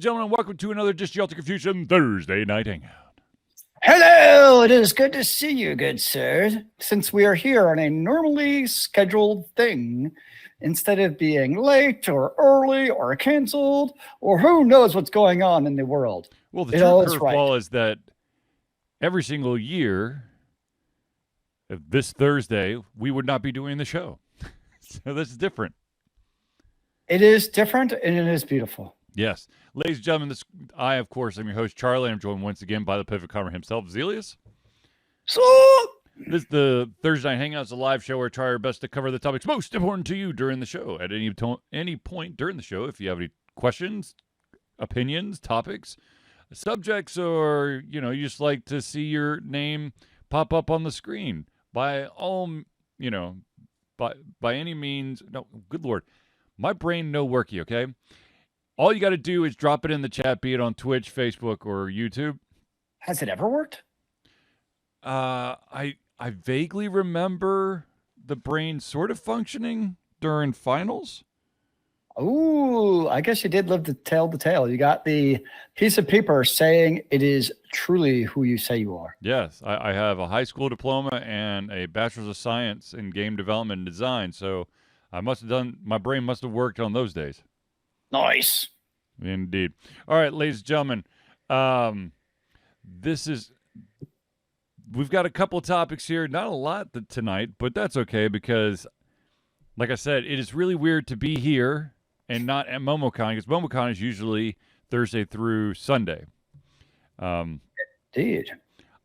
gentlemen, welcome to another Just Yell to Confusion Thursday night hangout. Hello, it is good to see you, good sir. Since we are here on a normally scheduled thing, instead of being late or early or canceled, or who knows what's going on in the world. Well, the true curveball is that every single year, this Thursday, we would not be doing the show. So this is different. It is different, and it is beautiful. Yes. Ladies and gentlemen, I, of course, am your host, Charlie. I'm joined once again by the Pivot Comer himself, Zealeus. So, this is the Thursday Night Hangouts, a live show where I try our best to cover the topics most important to you during the show. At any point during the show, if you have any questions, opinions, topics, subjects, or, you just like to see your name pop up on the screen, by all, by any means, no, good Lord, my brain no worky, okay? All you got to do is drop it in the chat, be it on Twitch, Facebook, or YouTube. Has it ever worked? I vaguely remember the brain sort of functioning during finals. Oh, I guess you did live to tell the tale. You got the piece of paper saying it is truly who you say you are. Yes, I have a high school diploma and a bachelor's of science in game development and design. So my brain must have worked on those days. Nice. Indeed. All right, ladies and gentlemen, we've got a couple of topics here. Not a lot tonight, but that's okay because, like I said, it is really weird to be here and not at MomoCon, because MomoCon is usually Thursday through Sunday. Indeed.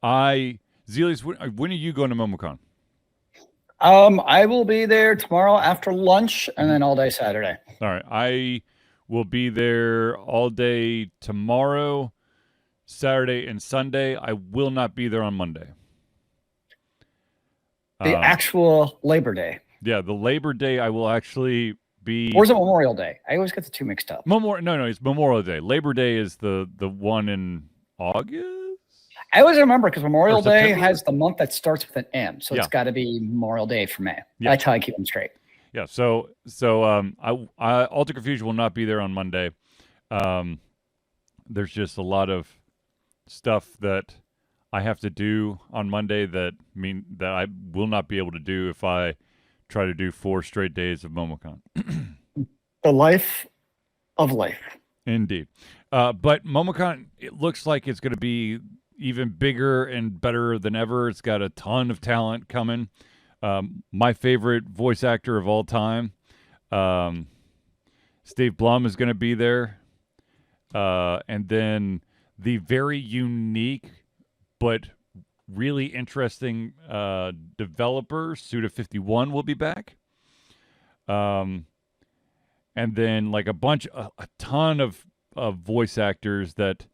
Zealeus, when are you going to MomoCon? I will be there tomorrow after lunch and then all day Saturday. All right. I will be there all day tomorrow, Saturday, and Sunday. I will not be there on Monday. The actual Labor Day. Yeah, the Labor Day I will actually be... Or is it Memorial Day? I always get the two mixed up. No, it's Memorial Day. Labor Day is the one in August? I always remember because Memorial Day has the month that starts with an M, so it's got to be Memorial Day for me. Yeah. That's how I keep them straight. Yeah, so Alter Confusion will not be there on Monday. There's just a lot of stuff that I have to do on Monday that I will not be able to do if I try to do 4 straight days of MomoCon. The life of life. Indeed. But MomoCon, it looks like it's going to be even bigger and better than ever. It's got a ton of talent coming. My favorite voice actor of all time, Steve Blum, is going to be there. And then the very unique but really interesting developer, Suda51, will be back. And then like a ton of voice actors that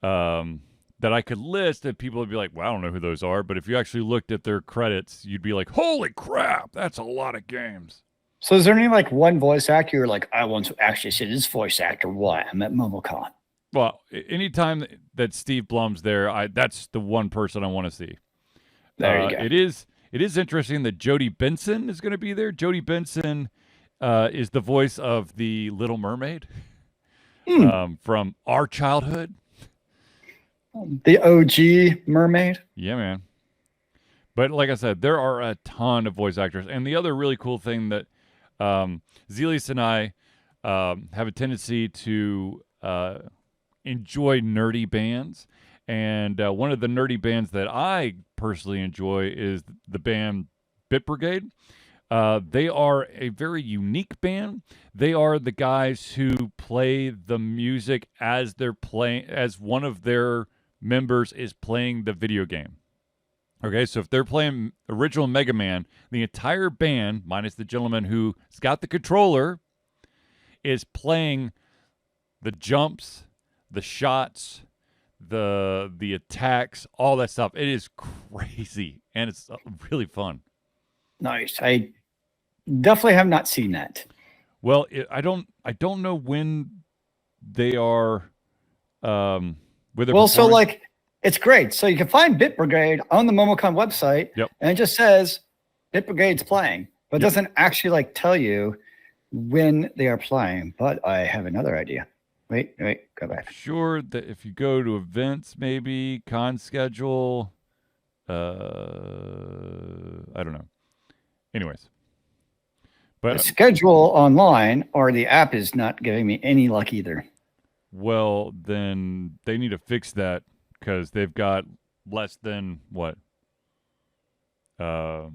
I could list that people would be like, well, I don't know who those are. But if you actually looked at their credits, you'd be like, holy crap, that's a lot of games. So is there any like one voice actor you're like, I want to actually see this voice actor while I'm at MomoCon? Well, anytime that Steve Blum's there, that's the one person I want to see. There you go. It is interesting that Jodie Benson is going to be there. Jodie Benson is the voice of the Little Mermaid from our childhood. The OG mermaid. Yeah, man. But like I said, there are a ton of voice actors. And the other really cool thing that Zealeus and I have a tendency to enjoy nerdy bands. And one of the nerdy bands that I personally enjoy is the band Bit Brigade. They are a very unique band. They are the guys who play the music as they're playing, as one of their members is playing the video game. Okay, so if they're playing original Mega Man, the entire band, minus the gentleman who's got the controller, is playing the jumps, the shots, the attacks, all that stuff. It is crazy, and it's really fun. Nice. I definitely have not seen that. Well, I don't know when they are. So like it's great. So you can find Bit Brigade on the MomoCon website, and it just says Bit Brigade's playing, but it doesn't actually like tell you when they are playing. But I have another idea. Wait, go I'm back. sure that if you go to events, maybe con schedule, I don't know. Anyways, The but schedule online or the app is not giving me any luck either. well, then they need to fix that because they've got less than what, 12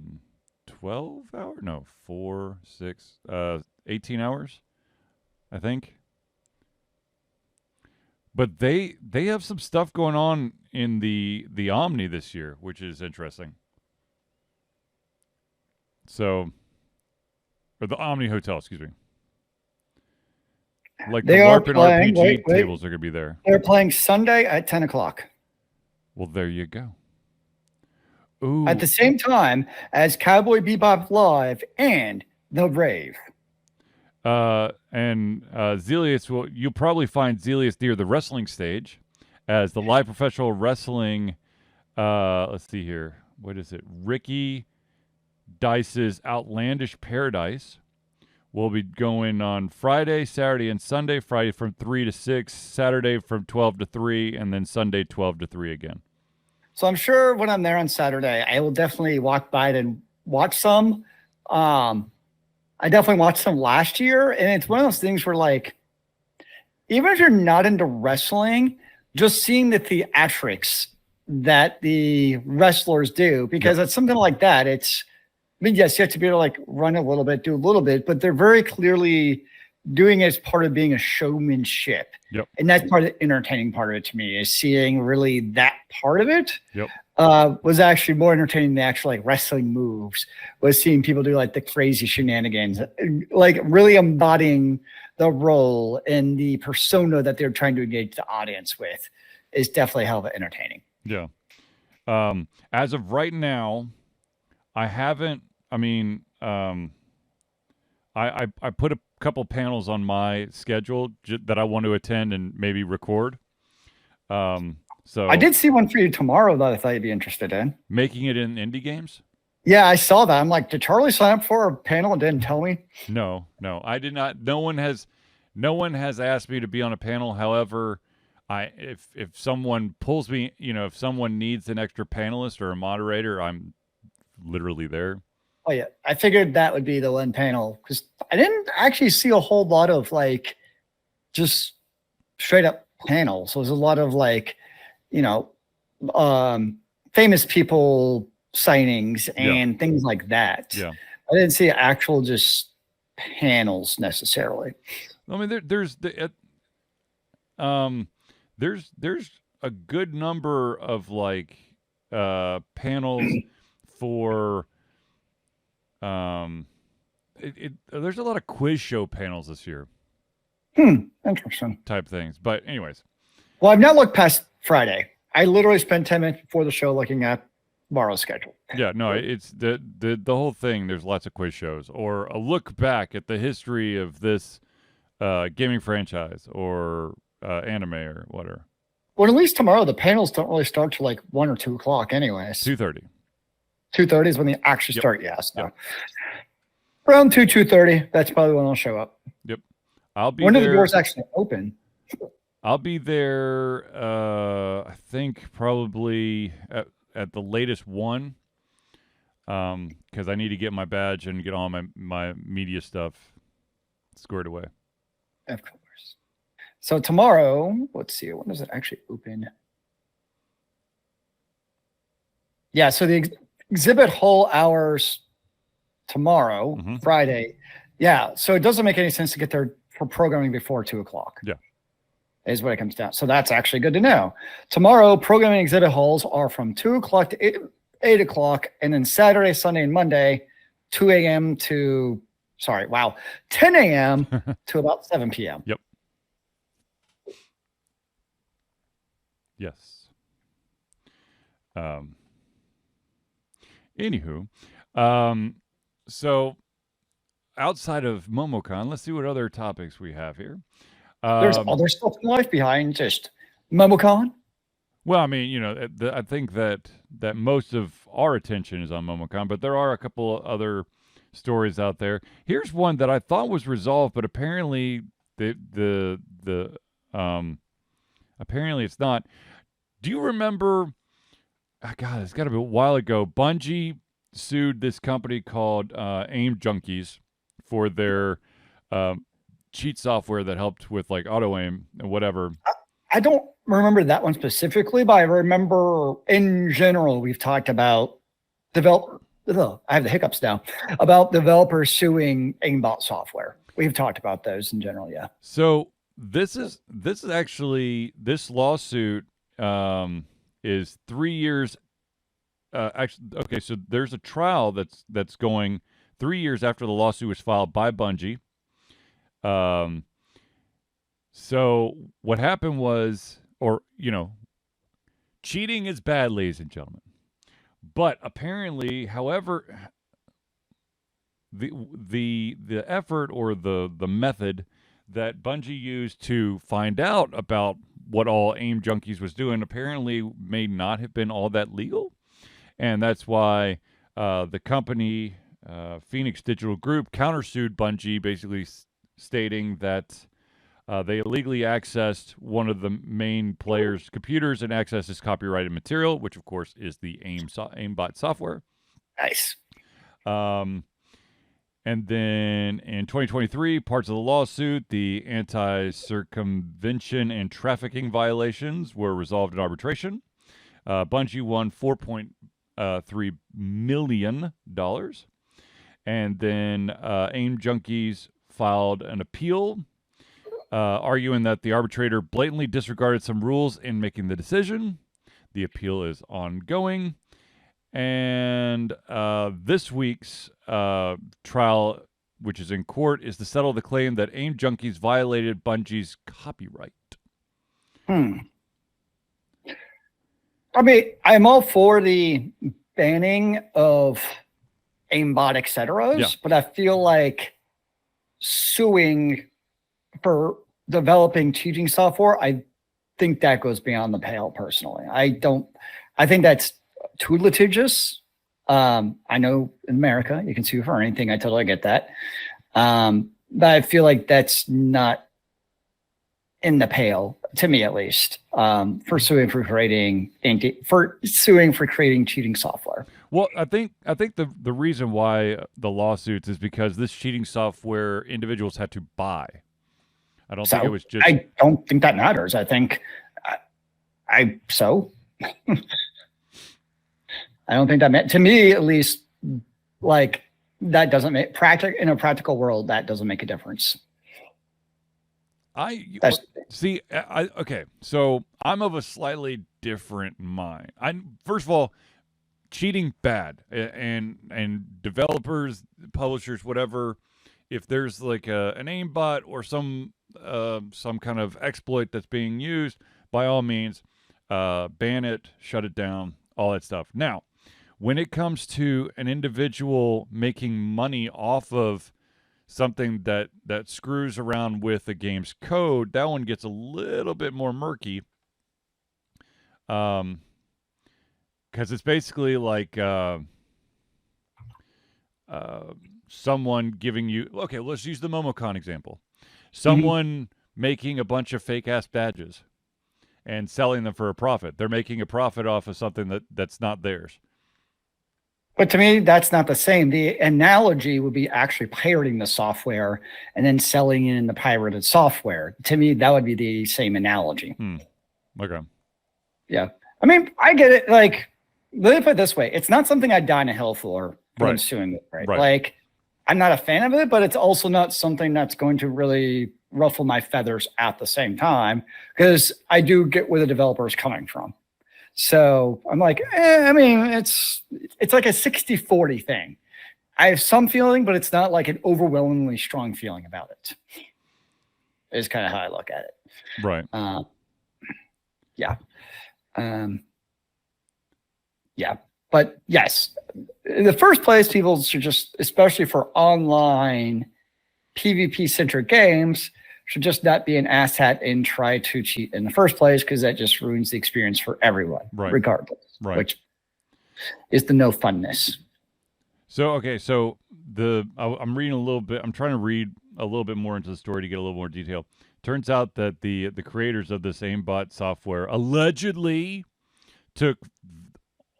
hours? No, 4, 6, 18 hours, I think. But they have some stuff going on in the Omni this year, which is interesting. So, or the Omni Hotel, excuse me. Like the They are LARP and playing. RPG tables are going to be there. They're playing Sunday at 10 o'clock. Well, there you go. At Ooh, the same time as Cowboy Bebop Live and The Rave. and Zealeus you'll probably find Zealeus near the wrestling stage as the live professional wrestling. Let's see here. What is it? Ricky Dice's Outlandish Paradise will be going on Friday, Saturday, and Sunday. Friday from 3 to 6, Saturday from 12 to 3, and then Sunday 12 to 3 again. So I'm sure when I'm there on Saturday, I will definitely walk by it and watch some. I definitely watched some last year, and it's one of those things where, like, even if you're not into wrestling, just seeing the theatrics that the wrestlers do, because it's something like that. I mean, yes, you have to be able to like run a little bit, do a little bit, but they're very clearly doing it as part of being a showmanship. Yep. And that's part of the entertaining part of it to me, is seeing really that part of it. Yep. Was actually more entertaining than the actual like wrestling moves, was seeing people do like the crazy shenanigans, like really embodying the role and the persona that they're trying to engage the audience with is definitely hell of entertaining. Yeah. As of right now, I haven't. I mean, I put a couple panels on my schedule that I want to attend and maybe record. So I did see one for you tomorrow that I thought you'd be interested in. making it in indie games. Yeah, I saw that. I'm like, did Charlie sign up for a panel and didn't tell me? No, I did not. No one has asked me to be on a panel. However, if someone pulls me, if someone needs an extra panelist or a moderator, I'm literally there. Oh yeah, I figured that would be the one panel because I didn't actually see a whole lot of like just straight up panels. So there's a lot of like, famous people signings and things like that. Yeah, I didn't see actual just panels necessarily. I mean, there's a good number of like panels for there's a lot of quiz show panels this year. Interesting. Type things. But anyways. Well, I've not looked past Friday. I literally spent 10 minutes before the show looking at tomorrow's schedule. Yeah, no, it's the whole thing. There's lots of quiz shows or a look back at the history of this gaming franchise or anime or whatever. Well, at least tomorrow the panels don't really start till like 1 or 2 o'clock anyways. 2:30. 2:30 is when they actually start, yes. Yeah, so. Around 2:30, that's probably when I'll show up. Yep. I'll be when there. When do the doors actually open? I'll be there, I think probably at the latest 1, because I need to get my badge and get all my media stuff squared away. Of course. So tomorrow, let's see, when does it actually open? Yeah, so the exhibit hall hours tomorrow, Friday. Yeah, so it doesn't make any sense to get there for programming before 2 o'clock. Yeah. Is what it comes down. So that's actually good to know. Tomorrow, programming exhibit halls are from 2 o'clock to 8 o'clock, and then Saturday, Sunday, and Monday, 2 a.m. to 10 a.m. to about 7 p.m. Yep. Yes. Anywho, so outside of MomoCon, let's see what other topics we have here. There's other stuff in life behind just MomoCon. Well, I mean, I think that most of our attention is on MomoCon, but there are a couple of other stories out there. Here's one that I thought was resolved, but apparently the Apparently, it's not. Do you remember? God, it's got to be a while ago. Bungie sued this company called AimJunkies for their cheat software that helped with like auto aim and whatever. I don't remember that one specifically, but I remember in general we've talked about developer. I have the hiccups now about developers suing aimbot software. We've talked about those in general, yeah. So this is actually this lawsuit is 3 years. Actually, okay, so there's a trial that's going 3 years after the lawsuit was filed by Bungie. So what happened was, or cheating is bad, ladies and gentlemen. But apparently, however, the effort or the method that Bungie used to find out about what all AimJunkies was doing apparently may not have been all that legal, and that's why the company Phoenix Digital Group countersued Bungie, basically stating that they illegally accessed one of the main players' computers and accessed his copyrighted material, which of course is the aimbot software. Nice. And then in 2023, parts of the lawsuit, the anti-circumvention and trafficking violations were resolved in arbitration. Bungie won $4.3 million. And then AimJunkies filed an appeal, arguing that the arbitrator blatantly disregarded some rules in making the decision. The appeal is ongoing. And this week's trial, which is in court, is to settle the claim that AimJunkies violated Bungie's copyright. I mean, I'm all for the banning of aimbot etc. But I feel like suing for developing cheating software, I think that goes beyond the pale personally. I think that's too litigious. I know in America you can sue for anything. I totally get that. But I feel like that's not in the pale, to me at least, for suing for creating cheating software. Well, I think the reason why the lawsuits is because this cheating software individuals had to buy. I don't think it was just. I don't think that matters. I think I don't think that meant, to me at least, like that doesn't make in a practical world, that doesn't make a difference. Okay, so I'm of a slightly different mind. First of all, cheating bad, and developers, publishers, whatever, if there's like an aimbot or some kind of exploit that's being used, by all means, ban it, shut it down, all that stuff. Now, when it comes to an individual making money off of something that screws around with the game's code, that one gets a little bit more murky. Because it's basically like someone giving you, okay, let's use the MomoCon example. Someone making a bunch of fake ass badges and selling them for a profit. They're making a profit off of something that's not theirs. But to me, that's not the same. The analogy would be actually pirating the software and then selling it in the pirated software. To me, that would be the same analogy. Okay. Yeah. I mean, I get it. Like, let me put it this way. It's not something I'd die in a hill for when I'm suing it, right? Like, I'm not a fan of it, but it's also not something that's going to really ruffle my feathers at the same time, because I do get where the developer is coming from. So I'm like, I mean, it's like a 60-40 thing. I have some feeling, but it's not like an overwhelmingly strong feeling about it. Is kind of how I look at it. Right. Yeah. Yeah. But yes, in the first place, people should just, especially for online PvP-centric games, should just not be an asshat and try to cheat in the first place, because that just ruins the experience for everyone, regardless, which is the no funness. So, okay, so I'm reading a little bit. I'm trying to read a little bit more into the story to get a little more detail. turns out that the creators of this aimbot software allegedly took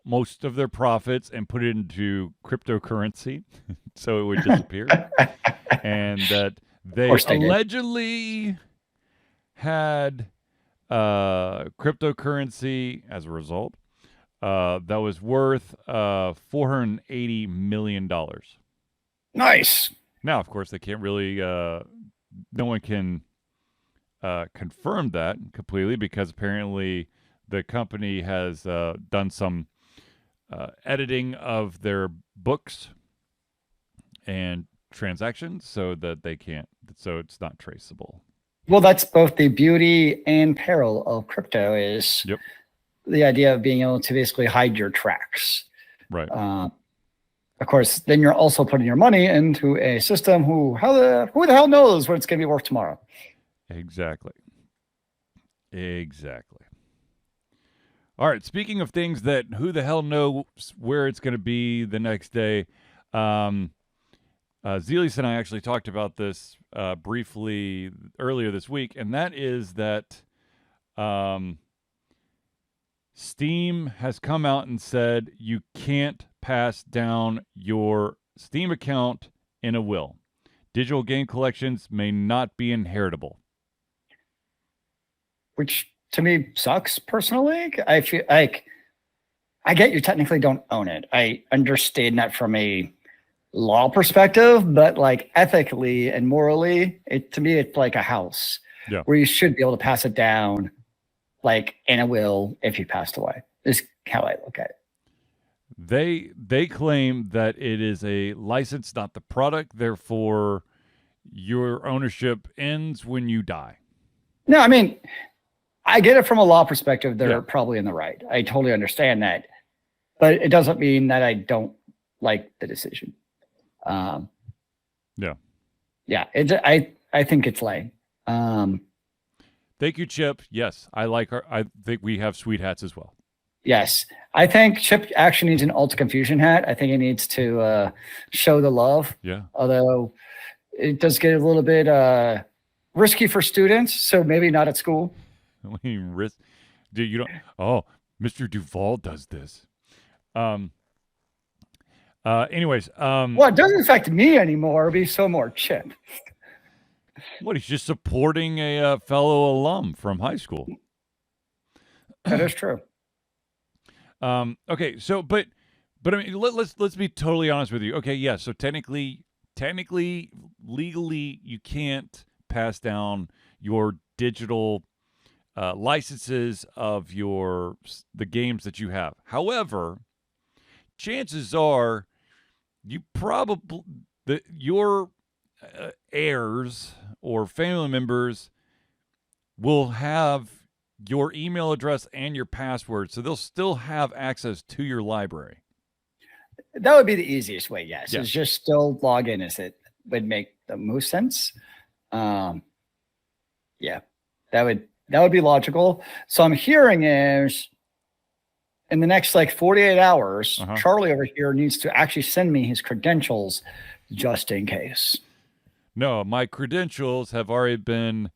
most of their profits and put it into cryptocurrency so it would disappear. And that they allegedly had cryptocurrency as a result that was worth $480 million. Nice. Now, of course, they can't really, no one can confirm that completely because apparently the company has done some editing of their books and transactions so that they can't, so it's not traceable. Well, that's both the beauty and peril of crypto is the idea of being able to basically hide your tracks. Right. Of course, then you're also putting your money into a system who the hell knows what it's going to be worth tomorrow. Exactly. All right. Speaking of things that who the hell knows where it's going to be the next day, Zealeus and I actually talked about this briefly earlier this week, and that is that Steam has come out and said you can't pass down your Steam account in a will. Digital game collections may not be inheritable. Which to me sucks personally. I feel like I get you technically don't own it. I understand that from a law perspective, but like ethically and morally, to me it's like a house where you should be able to pass it down like in a will if you passed away. Is how I look at it. They claim that it is a license, not the product. Therefore, your ownership ends when you die. No, I mean, I get it from a law perspective. They're probably in the right. I totally understand that, but it doesn't mean that I don't like the decision. I think it's lame. Thank you, Chip. Yes, I think we have sweet hats as well. Yes, I think Chip actually needs an Ultra Confusion hat. I think he needs to show the love. Yeah. Although it does get a little bit risky for students, so maybe not at school. Dude, you don't. Oh, Mr. Duvall does this. Anyways, well, it doesn't affect me anymore. It'll be so more Chip. What, he's just supporting a fellow alum from high school. That is true. Okay, so but I mean, let's be totally honest with you. Okay, yeah, so technically, legally, you can't pass down your digital licenses of the games that you have. However, chances are you probably your heirs or family members will have your email address and your password, so they'll still have access to your library. That would be the easiest way. Yes, is just still log in. As it would make the most sense. That would be logical. So I'm hearing is in the next like 48 hours, Charlie over here needs to actually send me his credentials just in case. No, my credentials have already been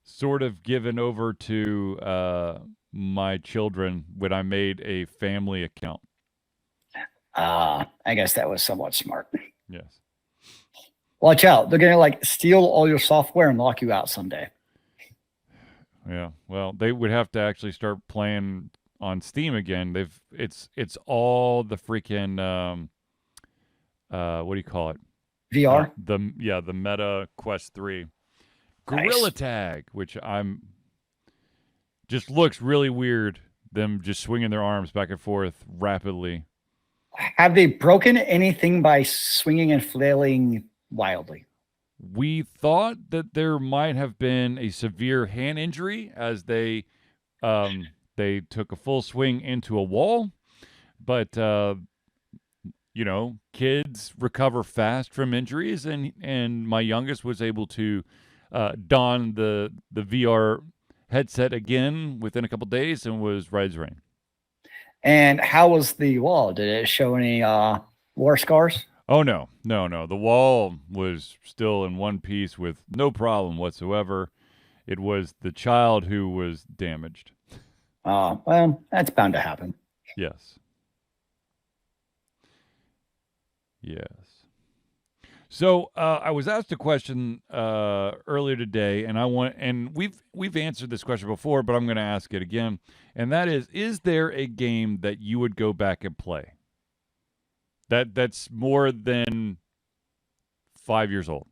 sort of given over to my children when I made a family account. I guess that was somewhat smart. Yes. Watch out. They're going to like steal all your software and lock you out someday. Yeah. Well, they would have to actually start playing on Steam again. It's all the freaking what do you call it? VR? The Meta Quest 3. Gorilla Tag, which just looks really weird, them just swinging their arms back and forth rapidly. Have they broken anything by swinging and flailing wildly? We thought that there might have been a severe hand injury as they took a full swing into a wall, but kids recover fast from injuries, and my youngest was able to don the VR headset again within a couple days and was right as rain. And how was the wall? Did it show any war scars? Oh, no. The wall was still in one piece with no problem whatsoever. It was the child who was damaged. Oh, well, that's bound to happen. Yes. Yes. So I was asked a question earlier today, and we've answered this question before, but I'm going to ask it again, and that is there a game that you would go back and play that's more than 5 years old?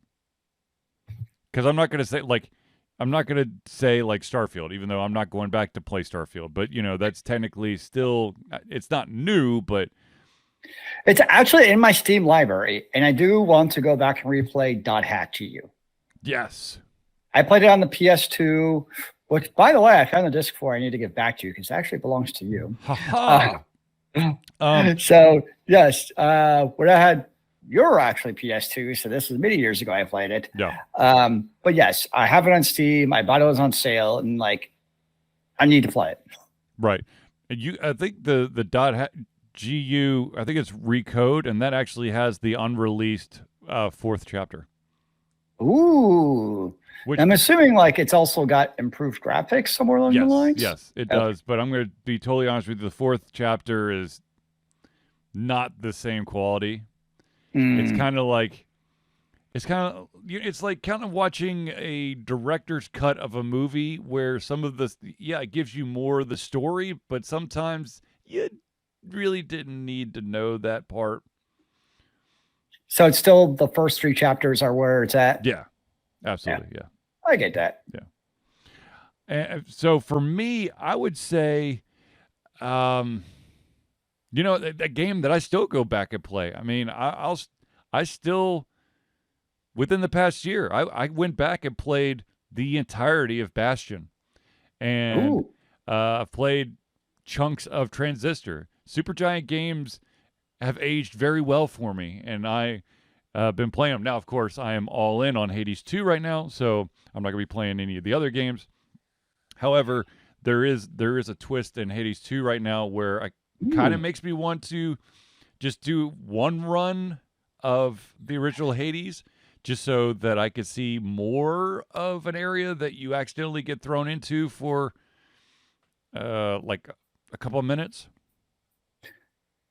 Because I'm not going to say like Starfield, even though I'm not going back to play Starfield, but that's technically still, it's not new, but it's actually in my Steam library, and I do want to go back and replay Dot Hack GU. yes. I played it on the PS2, which, by the way, I found the disc for. I need to get back to you because it actually belongs to you. So, yes, when I had your actually PS2, so this was many years ago I played it. Yeah. But yes, I have it on Steam. I bought it on sale, and I need to play it. Right. And I think the Dot Hack GU, I think it's Recode, and that actually has the unreleased 4th chapter. Ooh. Which, I'm assuming it's also got improved graphics somewhere along the lines. Yes, it does. But I'm going to be totally honest with you. The 4th chapter is not the same quality. It's kind of like it's like kind of watching a director's cut of a movie where some of it gives you more of the story, but sometimes you really didn't need to know that part. So it's still the first 3 chapters are where it's at? Yeah, absolutely. Yeah. I get that. Yeah. And so for me, I would say, a game that I still go back and play. I mean, I still, within the past year, I went back and played the entirety of Bastion, and played chunks of Transistor. Supergiant games have aged very well for me, and I been playing them. Now, of course, I am all in on Hades 2 right now, so I'm not going to be playing any of the other games. However, there is a twist in Hades 2 right now where I kind of makes me want to just do one run of the original Hades, just so that I could see more of an area that you accidentally get thrown into for like a couple of minutes.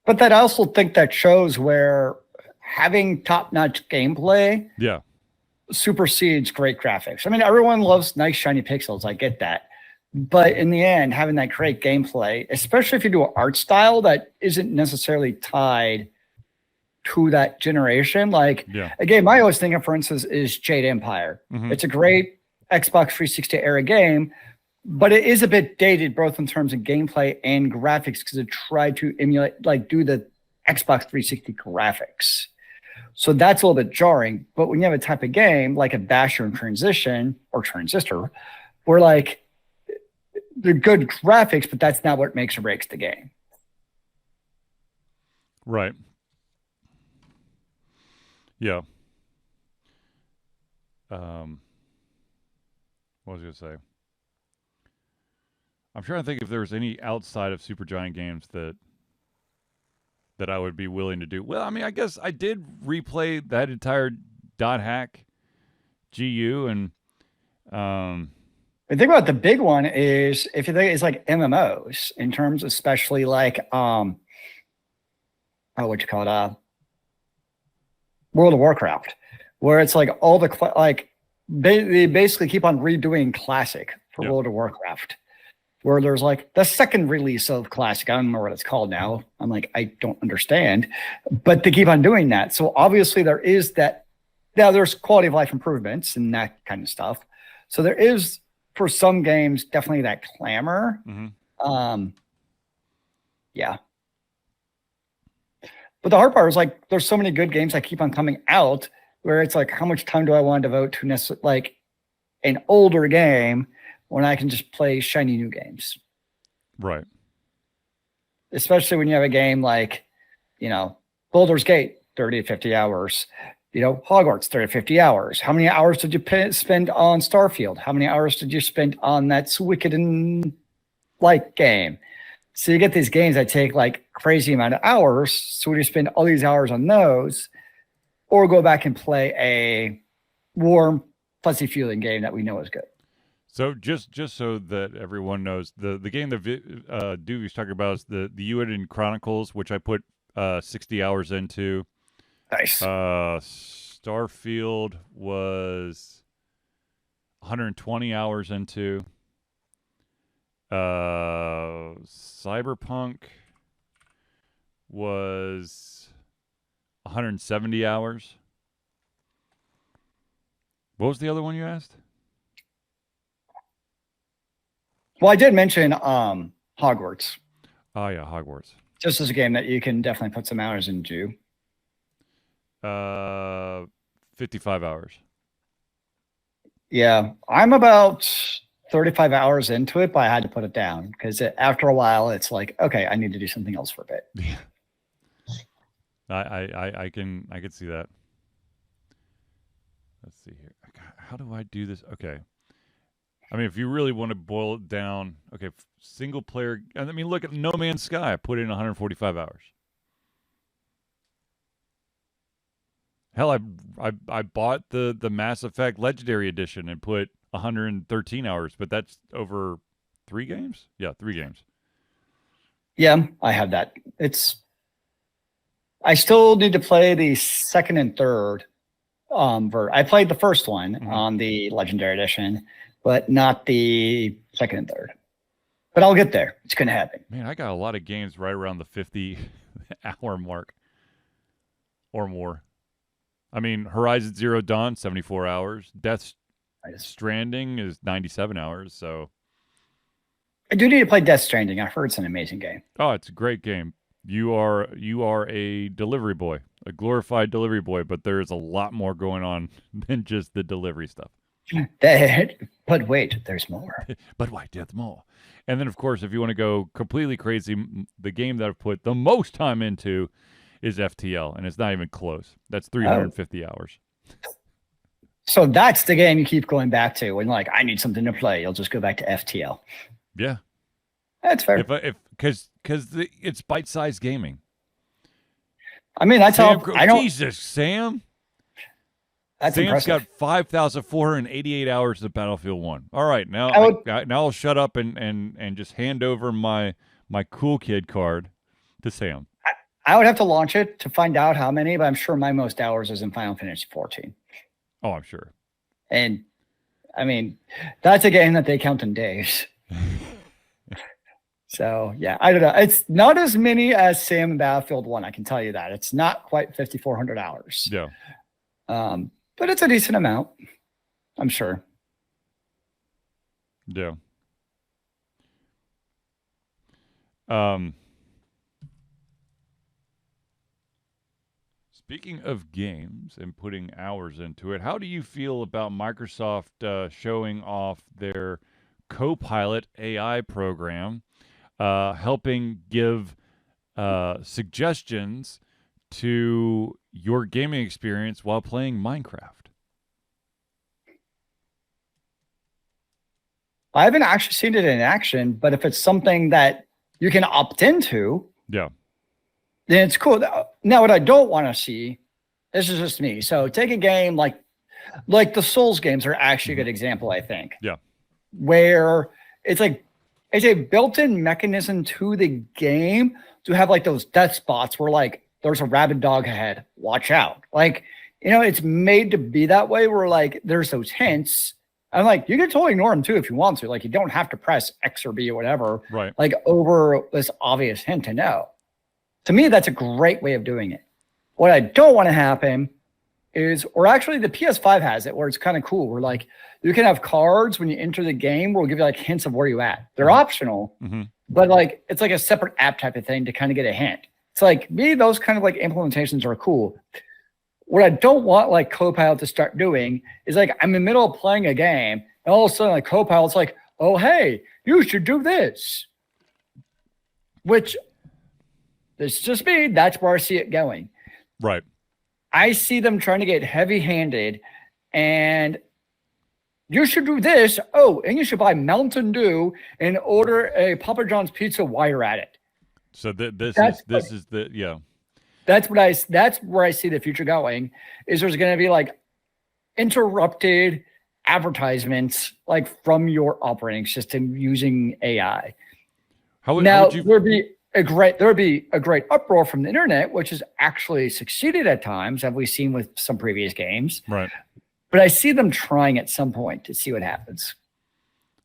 But I also think that shows where having top-notch gameplay supersedes great graphics. I mean, everyone loves nice shiny pixels. I get that. But in the end, having that great gameplay, especially if you do an art style that isn't necessarily tied to that generation. A game I always think of, for instance, is Jade Empire. It's a great Xbox 360 era game, but it is a bit dated both in terms of gameplay and graphics because it tried to emulate, do the Xbox 360 graphics. So that's a little bit jarring. But when you have a type of game like a Bastion Transition or Transistor, where they're good graphics, but that's not what makes or breaks the game. Right. Yeah. What was I going to say? I'm trying to think if there's any outside of Supergiant games that I would be willing to do. Well, I mean, I guess I did replay that entire Dot Hack GU, and the thing about the big one is if you think it's like MMOs in terms, especially what you call it, World of Warcraft, where it's all they basically keep on redoing Classic for World of Warcraft, where there's the second release of Classic. I don't remember what it's called now. I'm I don't understand, but they keep on doing that. So obviously there is that. Now there's quality of life improvements and that kind of stuff. So there is, for some games, definitely that clamor. Yeah. But the hard part is there's so many good games that keep on coming out where it's how much time do I want to devote to an older game when I can just play shiny new games? Right. Especially when you have a game Baldur's Gate, 30 to 50 hours. Hogwarts, 30 to 50 hours. How many hours did you spend on Starfield? How many hours did you spend on that Suikoden game? So you get these games that take crazy amount of hours. So would you spend all these hours on those, or go back and play a warm, fuzzy feeling game that we know is good? So just so that everyone knows, the game that Doobie's talking about is the Ueden Chronicles, which I put 60 hours into. Nice. Starfield was 120 hours into. Cyberpunk was 170 hours. What was the other one you asked? Well, I did mention Hogwarts. Oh yeah, Hogwarts. Just as a game that you can definitely put some hours into. 55 hours. Yeah, I'm about 35 hours into it, but I had to put it down because after a while, it's like, okay, I need to do something else for a bit. Yeah. I can see that. Let's see here. How do I do this? Okay. I mean, if you really want to boil it down, okay, single player. I mean, look at No Man's Sky. I put in 145 hours. Hell, I bought the Mass Effect Legendary Edition and put 113 hours, but that's over 3 games? Yeah, 3 games. Yeah, I have that. I still need to play the second and third. I played the first one on the Legendary Edition, but not the second and third. But I'll get there. It's going to happen. Man, I got a lot of games right around the 50-hour mark or more. I mean, Horizon Zero Dawn, 74 hours. Death Stranding is 97 hours, so... I do need to play Death Stranding. I've heard it's an amazing game. Oh, it's a great game. You are a delivery boy, a glorified delivery boy, but there is a lot more going on than just the delivery stuff. But wait, there's more. But wait, there's more. And then, of course, if you want to go completely crazy, the game that I've put the most time into is FTL, and it's not even close. That's 350 hours. So that's the game you keep going back to when, like, I need something to play. You'll just go back to FTL. Yeah, that's fair. Because it's bite-sized gaming. I mean, that's Sam, all. I don't. Jesus, Sam. That's Sam's impressive. got 5,488 hours of Battlefield 1. All right, now now I'll shut up and just hand over my cool kid card to Sam. I would have to launch it to find out how many, but I'm sure my most hours is in Final Fantasy 14. Oh, I'm sure. And I mean, that's a game that they count in days. So yeah, I don't know. It's not as many as Sam in Battlefield 1. I can tell you that. It's not quite 5,400 hours. Yeah. But it's a decent amount, I'm sure. Yeah. Speaking of games and putting hours into it, how do you feel about Microsoft showing off their CoPilot AI program, helping give suggestions to your gaming experience while playing Minecraft? I haven't actually seen it in action, but if it's something that you can opt into, yeah, then it's cool. Now, what I don't want to see, this is just me. So take a game like the Souls games are actually a good example, I think. Yeah. Where it's a built-in mechanism to the game to have like those death spots where like there's a rabid dog ahead, watch out. Like, it's made to be that way where like there's those hints. And like you can totally ignore them too if you want to. Like you don't have to press X or B or whatever. Right. Like over this obvious hint to know. To me, that's a great way of doing it. What I don't want to happen is, or actually the PS5 has it where it's kind of cool. Where like you can have cards when you enter the game where it'll give you like hints of where you're at. They're optional, but like it's like a separate app type of thing to kind of get a hint. It's like me, those kind of like implementations are cool. What I don't want like CoPilot to start doing is like I'm in the middle of playing a game and all of a sudden like CoPilot's like, oh hey, you should do this. Which it's just me. That's where I see it going. Right. I see them trying to get heavy-handed and you should do this. Oh, and you should buy Mountain Dew and order a Papa John's pizza while you're at it. So this is the yeah. That's where I see the future going is there's going to be like interrupted advertisements like from your operating system using AI. How would you? There'd be a great uproar from the internet, which has actually succeeded at times, as we've seen with some previous games. Right. But I see them trying at some point to see what happens.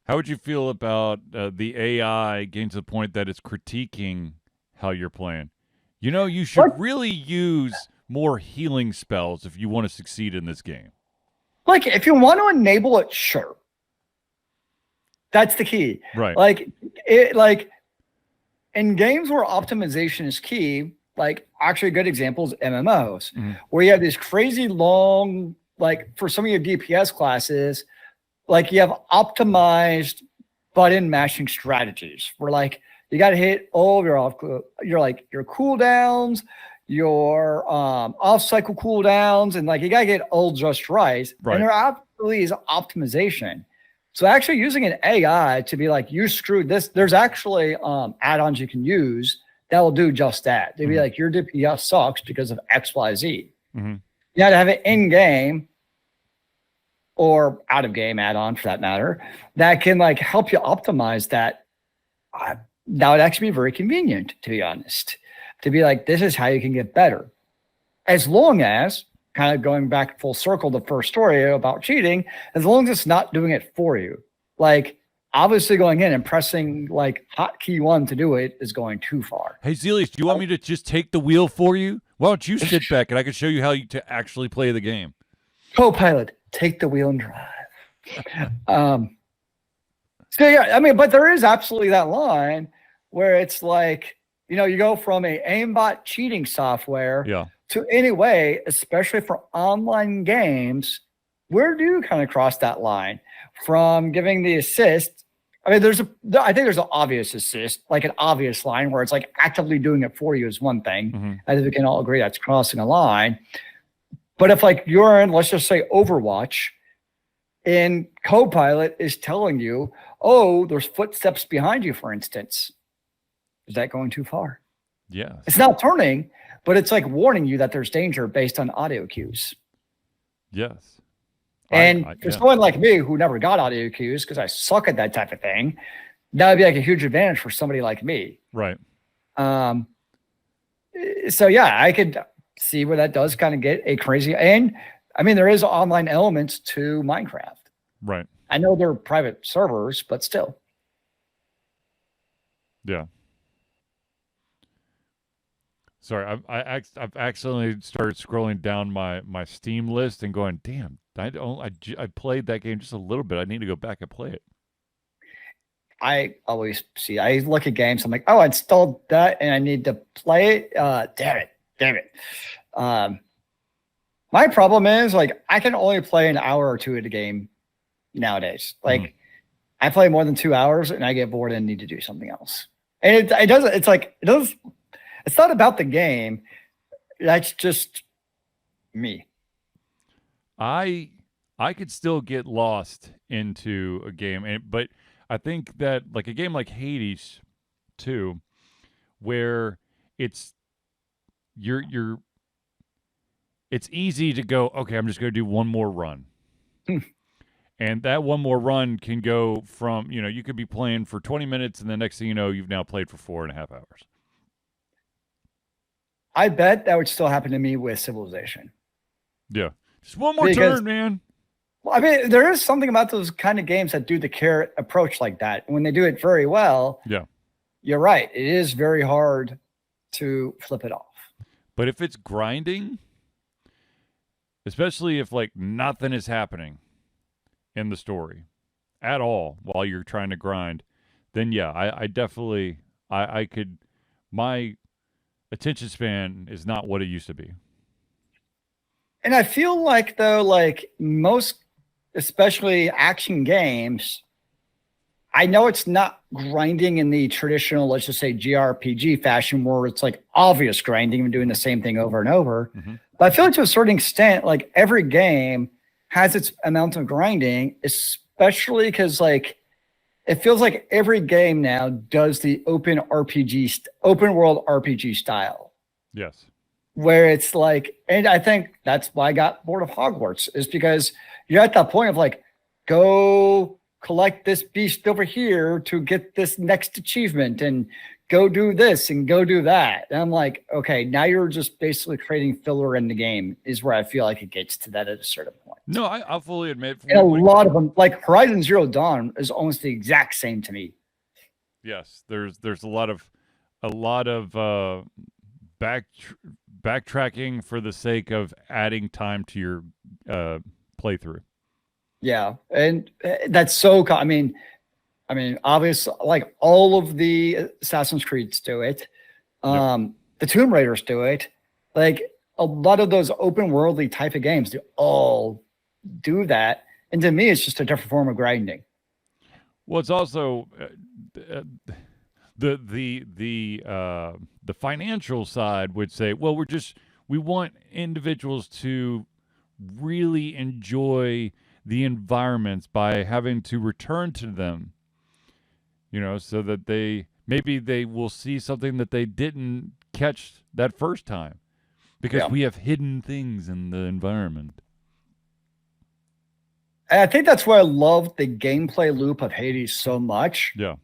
How would you feel about the AI getting to the point that it's critiquing how you're playing? You know, you should really use more healing spells if you want to succeed in this game. Like, if you want to enable it, sure. That's the key. Right. Like, in games where optimization is key, like actually a good example is MMOs, where you have these crazy long, like for some of your DPS classes, like you have optimized button mashing strategies where like you got to hit all of your cooldowns, your off cycle cooldowns, and like you got to get all just right. And there absolutely is optimization. So actually using an AI to be like, you screwed this, there's actually add-ons you can use that will do just that. They'd be like, your DPS sucks because of X, Y, Z. You got to have it in-game or out-of-game add-on for that matter that can like help you optimize that. That would actually be very convenient, to be honest, to be like, this is how you can get better. As long as, kind of going back full circle, the first story about cheating, as long as it's not doing it for you. Like, obviously going in and pressing like hotkey 1 to do it is going too far. Hey, Zealeus, do you want me to just take the wheel for you? Why don't you sit back and I can show you how to actually play the game? CoPilot, take the wheel and drive. So yeah, I mean, but there is absolutely that line where it's like, you know, you go from a aimbot cheating software to any way, especially for online games, where do you kind of cross that line from giving the assist? I mean, I think there's an obvious assist, like an obvious line where it's like actively doing it for you is one thing. I think we can all agree that's crossing a line. But if like you're in, let's just say Overwatch, and CoPilot is telling you, oh, there's footsteps behind you, for instance, is that going too far? Yes. It's not turning, but it's like warning you that there's danger based on audio cues. Yes. And for someone like me who never got audio cues because I suck at that type of thing, that would be like a huge advantage for somebody like me. Right. So yeah, I could see where that does kind of get a crazy, and I mean, there is online elements to Minecraft. Right. I know they're private servers, but still. Yeah. Sorry, I've accidentally started scrolling down my Steam list and going, damn, I played that game just a little bit. I need to go back and play it. I always see, I look at games, I'm like, oh, I installed that and I need to play it. Damn it. My problem is like, I can only play an hour or two at a game nowadays. Like I play more than 2 hours and I get bored and need to do something else. And it's not about the game. That's just me. I could still get lost into a game, but I think that like a game like Hades too, where it's easy to go, okay, I'm just going to do one more run. And that one more run can go from, you could be playing for 20 minutes and the next thing you know, you've now played for 4.5 hours. I bet that would still happen to me with Civilization. Yeah. Just one more turn, man. Well, I mean, there is something about those kind of games that do the carrot approach like that. And when they do it very well, you're right. It is very hard to flip it off. But if it's grinding, especially if like nothing is happening in the story at all while you're trying to grind, then yeah, I definitely, I could, my attention span is not what it used to be. And I feel like though, like most, especially action games, I know it's not grinding in the traditional, let's just say JRPG fashion where it's like obvious grinding and doing the same thing over and over. But I feel like to a certain extent, like every game has its amount of grinding, especially because like it feels like every game now does the open world RPG style. Yes. Where it's like, and I think that's why I got bored of Hogwarts, is because you're at that point of like, go collect this beast over here to get this next achievement and go do this and go do that. And I'm like, okay, now you're just basically creating filler in the game is where I feel like it gets to that at a certain point. No, I'll fully admit. And a lot of them, like Horizon Zero Dawn is almost the exact same to me. Yes, there's a lot of backtracking for the sake of adding time to your playthrough. Yeah, and that's so. I mean, obviously, like all of the Assassin's Creeds do it. The Tomb Raiders do it. Like a lot of those open worldly type of games, they all do that. And to me, it's just a different form of grinding. Well, it's also the financial side would say, well, we want individuals to really enjoy the environments by having to return to them, so that they will see something that they didn't catch that first time because we have hidden things in the environment. And I think that's why I love the gameplay loop of Hades so much. Yeah.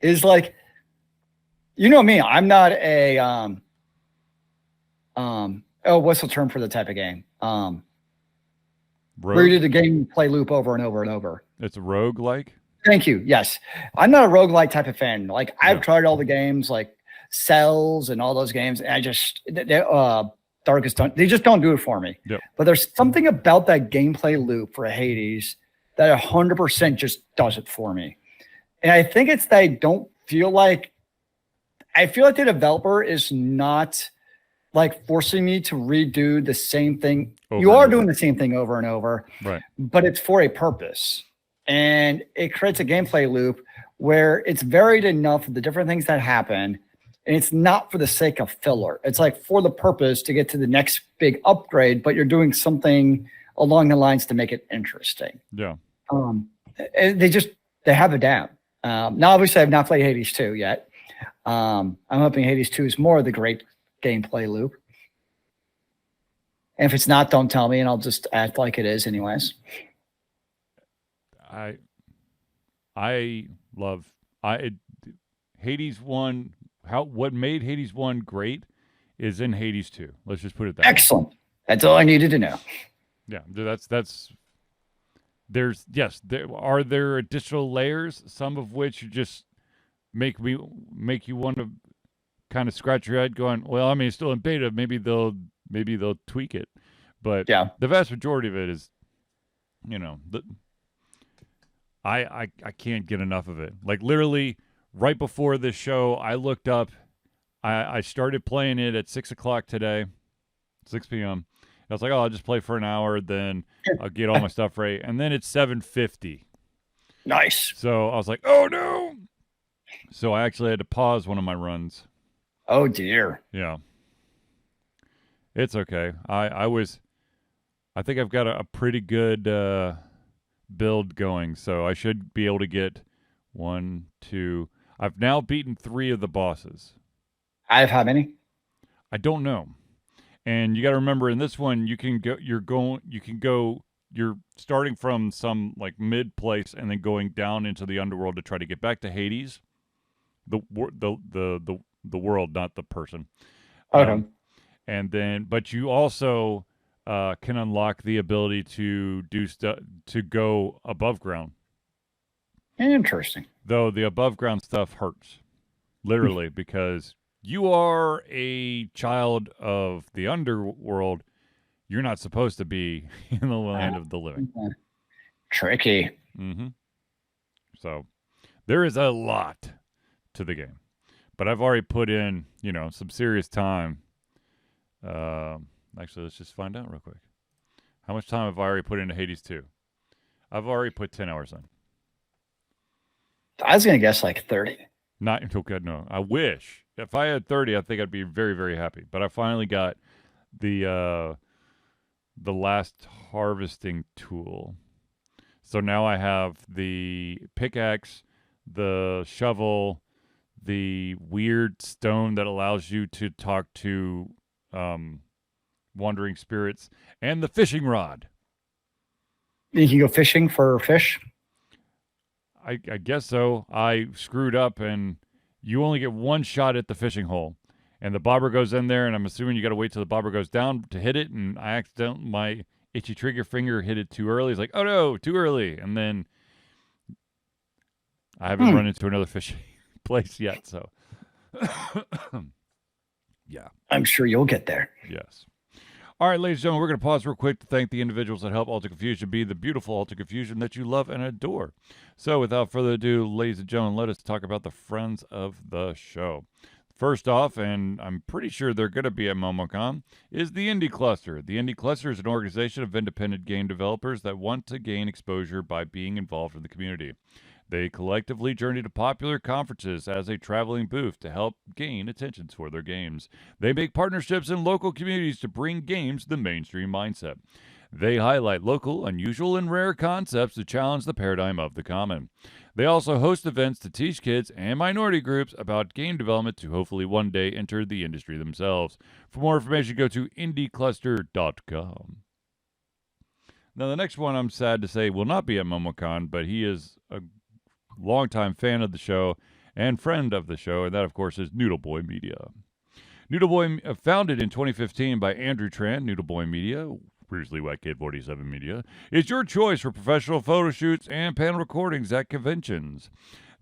Is like, me, I'm not a what's the term for the type of game? Where you do the gameplay loop over and over and over. It's a roguelike? Thank you. Yes. I'm not a roguelike type of fan. Like I've tried all the games like Cells and all those games, and I just Darkest Dungeon, they just don't do it for me. Yep. But there's something about that gameplay loop for Hades that 100% just does it for me. And I think it's that I feel like the developer is not like forcing me to redo the same thing. You are doing the same thing over and over, right? But it's for a purpose. And it creates a gameplay loop where it's varied enough of the different things that happen. And it's not for the sake of filler. It's like for the purpose to get to the next big upgrade, but you're doing something along the lines to make it interesting. Yeah. They have it down. Now, obviously, I've not played Hades 2 yet. I'm hoping Hades 2 is more of the great gameplay loop. And if it's not, don't tell me, and I'll just act like it is anyways. Hades 1, what made Hades 1 great is in Hades 2. Let's just put it that Excellent. Way. That's all I needed to know. Yeah, are there additional layers, some of which just make you want to kind of scratch your head going, well, I mean, it's still in beta, maybe they'll tweak it. But the vast majority of it is, I can't get enough of it. Like literally right before this show, I looked up, I started playing it at 6 o'clock today, 6 p.m. I was like, oh, I'll just play for an hour, then I'll get all my stuff right. And then it's 7:50. Nice. So I was like, oh no. So I actually had to pause one of my runs. Oh dear. Yeah. It's okay. I think I've got a pretty good build going, so I should be able to get 1, 2. I've now beaten 3 of the bosses. I have how many? I don't know. And you got to remember, in this one, you're starting from some like mid place and then going down into the underworld to try to get back to Hades, the world, not the person. Okay. And then, but you also can unlock the ability to do stuff to go above ground. Interesting. Though the above ground stuff hurts, literally, because you are a child of the underworld. You're not supposed to be in the land of the living. Tricky. Mm-hmm. So there is a lot to the game, but I've already put in, some serious time. Actually, let's just find out real quick. How much time have I already put into Hades 2? I've already put 10 hours in. I was going to guess like 30. Not okay, no. I wish. If I had 30, I think I'd be very, very happy. But I finally got the last harvesting tool. So now I have the pickaxe, the shovel, the weird stone that allows you to talk to wandering spirits, and the fishing rod. You can go fishing for fish. I guess so. I screwed up, and you only get one shot at the fishing hole. And the bobber goes in there, and I'm assuming you got to wait till the bobber goes down to hit it. And my itchy trigger finger hit it too early. It's like, oh no, too early. And then I haven't run into another fishing place yet. So, yeah. I'm sure you'll get there. Yes. All right, ladies and gentlemen, we're going to pause real quick to thank the individuals that help Alter Confusion be the beautiful Alter Confusion that you love and adore. So, without further ado, ladies and gentlemen, let us talk about the friends of the show. First off, and I'm pretty sure they're going to be at MomoCon, is the Indie Cluster. The Indie Cluster is an organization of independent game developers that want to gain exposure by being involved in the community. They collectively journey to popular conferences as a traveling booth to help gain attention for their games. They make partnerships in local communities to bring games to the mainstream mindset. They highlight local, unusual, and rare concepts to challenge the paradigm of the common. They also host events to teach kids and minority groups about game development to hopefully one day enter the industry themselves. For more information, go to indiecluster.com. Now, the next one I'm sad to say will not be at MomoCon, but he is a longtime fan of the show and friend of the show, and that, of course, is Noodle Boy Media. Noodle Boy, founded in 2015 by Andrew Tran, Noodle Boy Media, previously Wet Kid 47 Media, is your choice for professional photo shoots and panel recordings at conventions.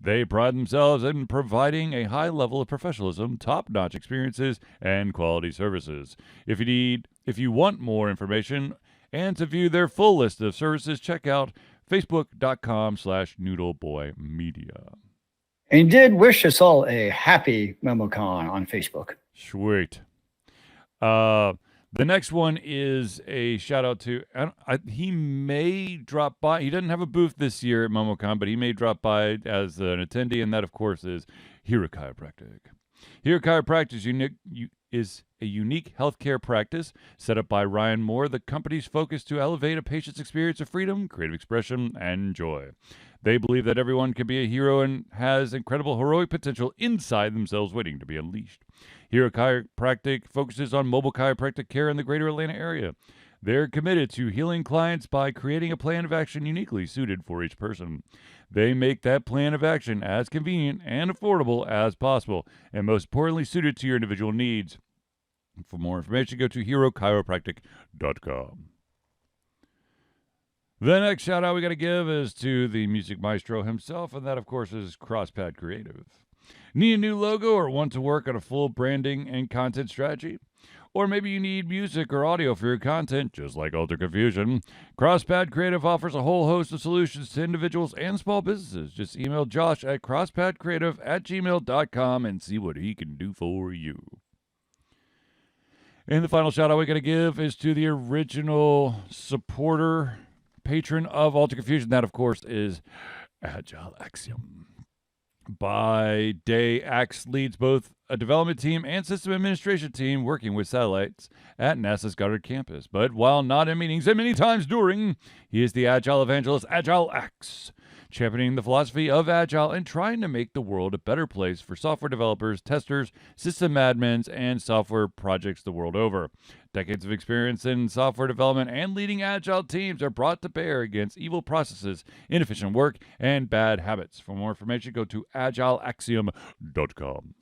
They pride themselves in providing a high level of professionalism, top-notch experiences, and quality services. If you want more information and to view their full list of services, check out facebook.com/noodleboymedia. And he did wish us all a happy MomoCon on Facebook. Sweet. The next one is a shout out to, he may drop by. He doesn't have a booth this year at MomoCon, but he may drop by as an attendee, and that, of course, is Hero Chiropractic. Hero Chiropractic is a unique healthcare practice set up by Ryan Moore, the company's focus to elevate a patient's experience of freedom, creative expression, and joy. They believe that everyone can be a hero and has incredible heroic potential inside themselves waiting to be unleashed. Hero Chiropractic focuses on mobile chiropractic care in the greater Atlanta area. They're committed to healing clients by creating a plan of action uniquely suited for each person. They make that plan of action as convenient and affordable as possible, and most importantly, suited to your individual needs. For more information, go to herochiropractic.com. The next shout out we got to give is to the music maestro himself, and that, of course, is CrossPad Creative. Need a new logo or want to work on a full branding and content strategy? Or maybe you need music or audio for your content, just like Alter Confusion. CrossPad Creative offers a whole host of solutions to individuals and small businesses. Just email Josh at crosspadcreative@gmail.com and see what he can do for you. And the final shout out we got to give is to the original supporter, patron of Alter Confusion. That, of course, is Agile Axiom. By day, Axe leads both a development team and system administration team working with satellites at NASA's Goddard campus. But while not in meetings and many times during, he is the Agile evangelist, Agile Axe, championing the philosophy of Agile and trying to make the world a better place for software developers, testers, system admins, and software projects the world over. Decades of experience in software development and leading Agile teams are brought to bear against evil processes, inefficient work, and bad habits. For more information, go to agileaxiom.com.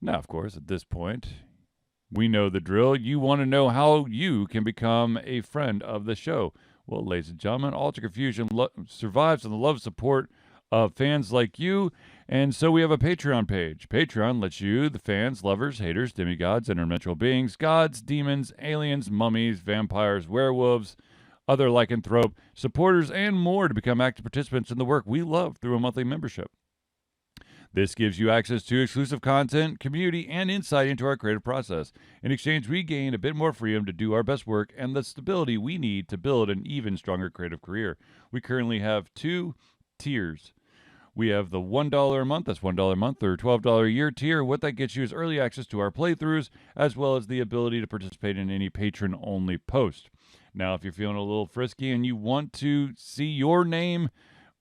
Now, of course, at this point, we know the drill. You want to know how you can become a friend of the show. Well, ladies and gentlemen, Alter Confusion survives on the love and support of fans like you, and so we have a Patreon page. Patreon lets you, the fans, lovers, haters, demigods, interdimensional beings, gods, demons, aliens, mummies, vampires, werewolves, other lycanthrope, supporters, and more to become active participants in the work we love through a monthly membership. This gives you access to exclusive content, community, and insight into our creative process. In exchange, we gain a bit more freedom to do our best work and the stability we need to build an even stronger creative career. We currently have 2 tiers. We have the $1 a month, that's $1 a month, or $12 a year tier. What that gets you is early access to our playthroughs, as well as the ability to participate in any patron-only post. Now, if you're feeling a little frisky and you want to see your name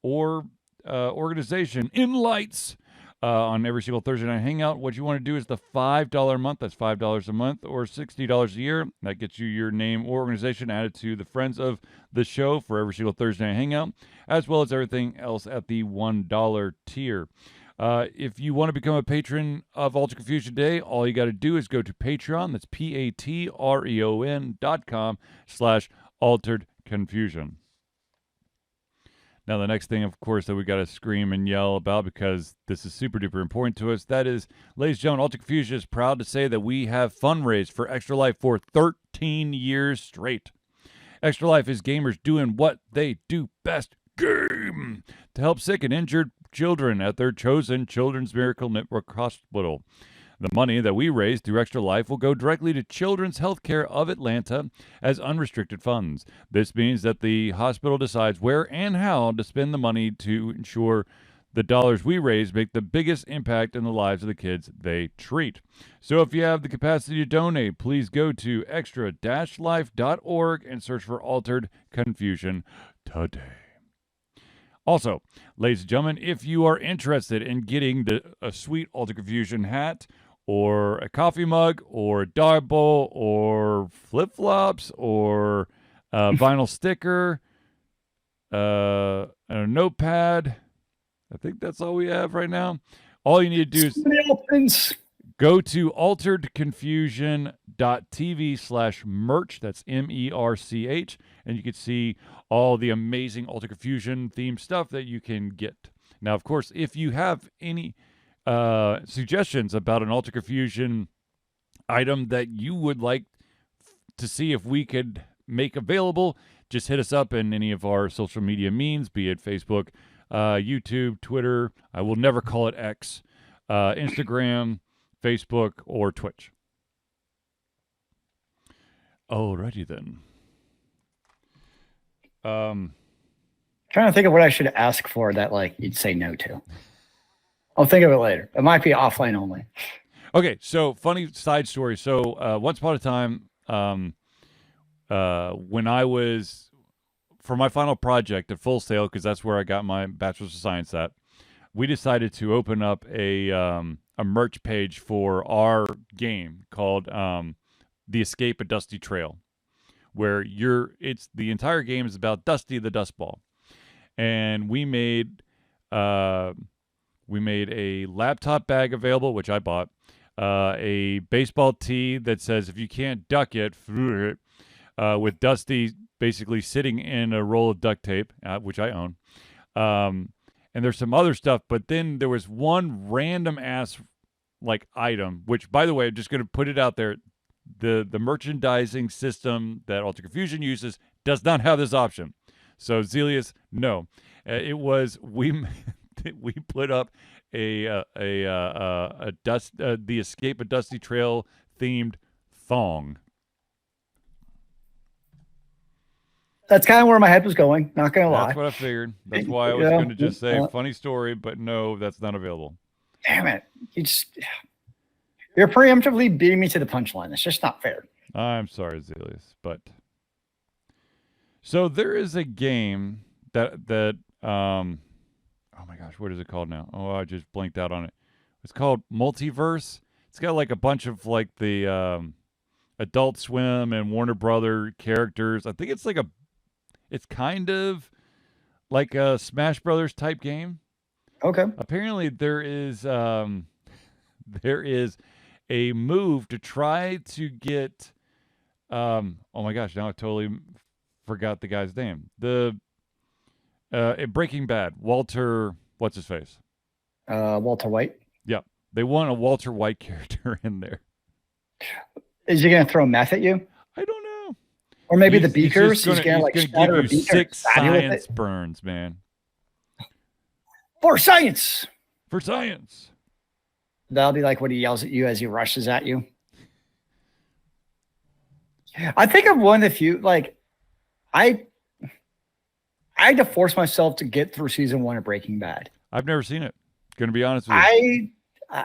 or organization in lights on every single Thursday night hangout. What you want to do is the $5 a month. That's $5 a month or $60 a year. That gets you your name or organization added to the friends of the show for every single Thursday night hangout, as well as everything else at the $1 tier. If you want to become a patron of Altered Confusion Day, all you got to do is go to Patreon. That's patreon.com/Altered Confusion. Now, the next thing, of course, that we got to scream and yell about, because this is super duper important to us, that is, ladies and gentlemen, Altered Confusion is proud to say that we have fundraised for Extra Life for 13 years straight. Extra Life is gamers doing what they do best, game, to help sick and injured children at their chosen Children's Miracle Network Hospital. The money that we raise through Extra Life will go directly to Children's Healthcare of Atlanta as unrestricted funds. This means that the hospital decides where and how to spend the money to ensure the dollars we raise make the biggest impact in the lives of the kids they treat. So if you have the capacity to donate, please go to extra-life.org and search for Altered Confusion today. Also, ladies and gentlemen, if you are interested in getting a sweet Altered Confusion hat, or a coffee mug, or a dog bowl, or flip-flops, or a vinyl sticker, and a notepad, I think that's all we have right now. All you need to do is go to alteredconfusion.tv/merch. That's MERCH. And you can see all the amazing Altered Confusion themed stuff that you can get. Now, of course, if you have any suggestions about an Altered Confusion item that you would like to see if we could make available, just hit us up in any of our social media means, be it Facebook, YouTube, Twitter. I will never call it X, Instagram, Facebook, or Twitch. Alrighty then. Trying to think of what I should ask for that you'd say no to. I'll think of it later. It might be offline only. Okay, so funny side story. So once upon a time, when I was, for my final project at Full Sail, because that's where I got my Bachelor's of Science at, we decided to open up a merch page for our game called The Escape a Dusty Trail, where the entire game is about Dusty the Dust Ball. And we made a laptop bag available, which I bought, a baseball tee that says, if you can't duck it, with Dusty basically sitting in a roll of duct tape, which I own. And there's some other stuff, but then there was one random ass item, which, by the way, I'm just going to put it out there. The merchandising system that Altered Confusion uses does not have this option. So Zealeus, no. It was we put up the Escape a Dusty Trail themed thong. That's kind of where my head was going. Not gonna lie. That's what I figured. That's why I was going to just say funny story, but no, that's not available. Damn it! You're preemptively beating me to the punchline. It's just not fair. I'm sorry, Zealeus, but so there is a game that oh my gosh, what is it called now? Oh, I just blanked out on it. It's called Multiverse. It's got a bunch of the Adult Swim and Warner Brother characters. I think it's it's kind of like a Smash Brothers type game. Okay. Apparently there is a move to try to get oh my gosh, now I totally forgot the guy's name. Breaking Bad, Walter, what's his face? Walter White. Yeah, they want a Walter White character in there. Is he going to throw meth at you? I don't know. Or maybe the beakers. He's going to give you 6 science burns, man. For science. For science. That'll be like what he yells at you as he rushes at you. I think of one of the few, I had to force myself to get through season 1 of Breaking Bad. I've never seen it. Going to be honest with you.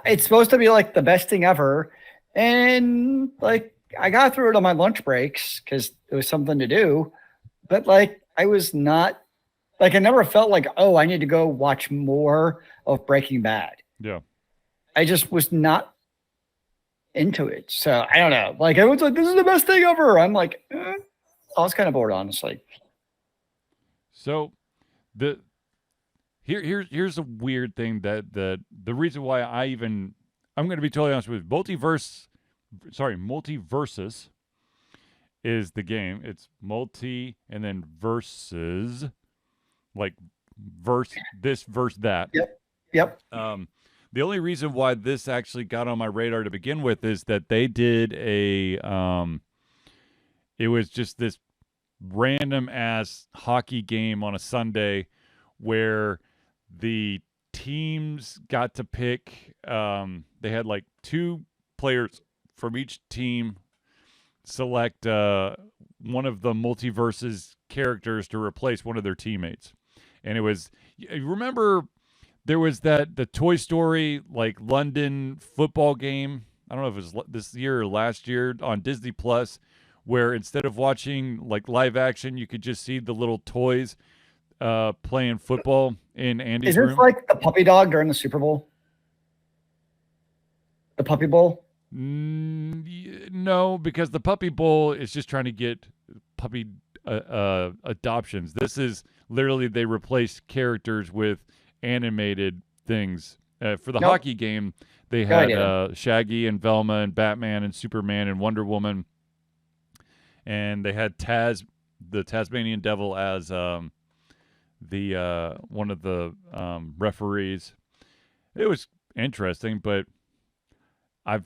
It's supposed to be the best thing ever. And I got through it on my lunch breaks because it was something to do. But I was not, I never felt oh, I need to go watch more of Breaking Bad. Yeah. I just was not into it. So I don't know. Like everyone's like, this is the best thing ever. I'm like, I was kind of bored, honestly. So the here's a weird thing that the reason why I'm going to be totally honest with you. Multiversus is the game. It's multi and then versus, like verse this verse that. Yep. Yep. The only reason why this actually got on my radar to begin with is that they did it was just this random ass hockey game on a Sunday where the teams got to pick. They had like two players from each team select one of the multiverses characters to replace one of their teammates, and it was. You remember there was the Toy Story like London football game. I don't know if it was this year or last year on Disney Plus, where instead of watching like live action, you could just see the little toys playing football in Andy's Is this room. like the puppy dog during the Super Bowl? The Puppy Bowl? No, because the Puppy Bowl is just trying to get puppy adoptions. This is literally they replace characters with animated things. For the Nope. hockey game, they No had idea. Shaggy and Velma and Batman and Superman and Wonder Woman, and they had the Tasmanian Devil, as the one of the referees. It was interesting, but I've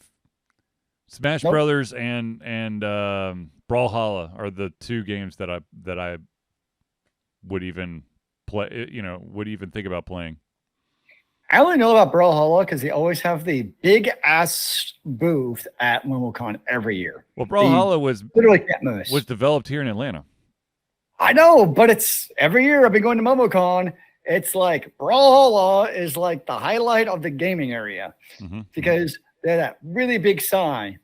Smash Nope. Brothers and Brawlhalla are the two games that I would even play. Would even think about playing. I only know about Brawlhalla because they always have the big ass booth at MomoCon every year. Well, Brawlhalla was Literally can't miss. was developed here in Atlanta. I know, but it's every year I've been going to MomoCon. It's like Brawlhalla is like the highlight of the gaming area because they had that really big sign.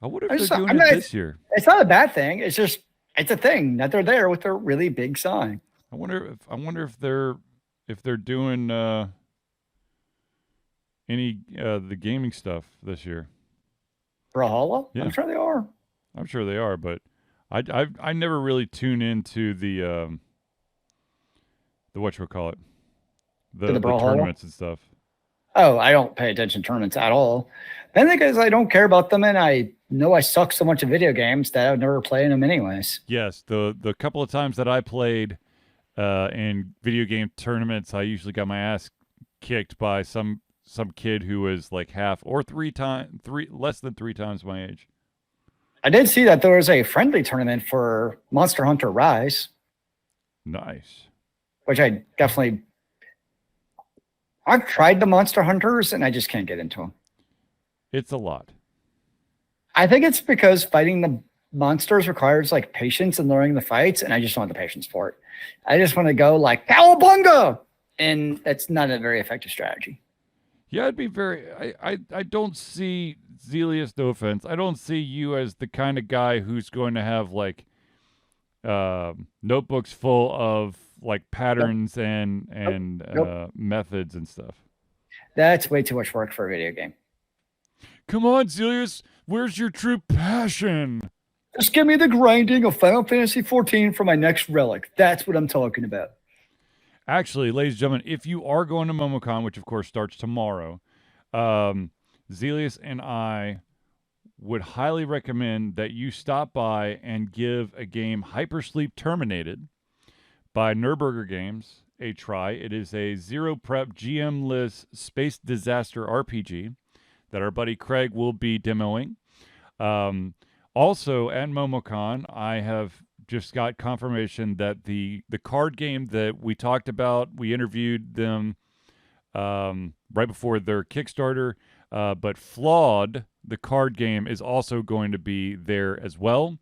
I wonder if they're doing it this year. It's not a bad thing. It's just it's a thing that they're there with their really big sign. I wonder if they're doing any the gaming stuff this year. Brawlhalla? Yeah. I'm sure they are. I'm sure they are, but I never really tune into the whatchamacallit, the tournaments and stuff. Oh, I don't pay attention to tournaments at all. Then because I don't care about them and I know I suck so much at video games that I would never play in them anyways. Yes, the couple of times that I played in video game tournaments, I usually got my ass kicked by some kid who was like half or less than three times my age. I did see that there was a friendly tournament for Monster Hunter Rise. Nice. Which I definitely... I've tried the Monster Hunters, and I just can't get into them. It's a lot. I think it's because fighting the monsters requires, like, patience and learning the fights, and I just don't have the patience for it. I just want to go, like, Cowabunga! And that's not a very effective strategy. Yeah, it'd be very... I don't see... Zealeus, no offense. I don't see you as the kind of guy who's going to have, like, notebooks full of like patterns and methods and stuff. That's way too much work for a video game. Come on, Zealeus, where's your true passion? Just give me the grinding of Final Fantasy XIV for my next relic. That's what I'm talking about. Actually, ladies and gentlemen, if you are going to MomoCon, which of course starts tomorrow, Zealeus and I would highly recommend that you stop by and give a game, Hypersleep Terminated, by Nerdburger Games, a try. It is a zero prep, GM-less space disaster RPG that our buddy Craig will be demoing. Also, at MomoCon, I have just got confirmation that the card game that we talked about, we interviewed them right before their Kickstarter, but Flawed, the card game, is also going to be there as well.